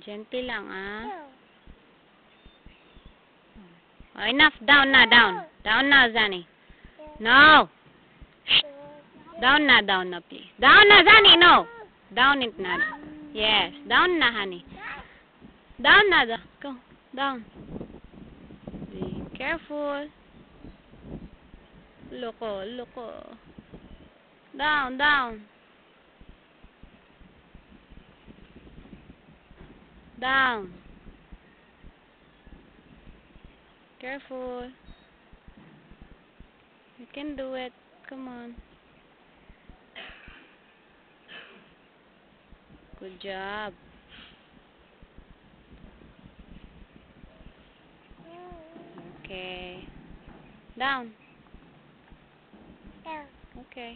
Gentle lang, ah. Oh, enough. Down na, down. Down na, Zani. No. Shh. Down na, please. Down na, Zani, no. Down it na. Yes, down na, honey. Down na, go. Down. Be careful. Loko. Down. Down. Careful. You can do it. Come on. Good job. Okay. Down. Okay.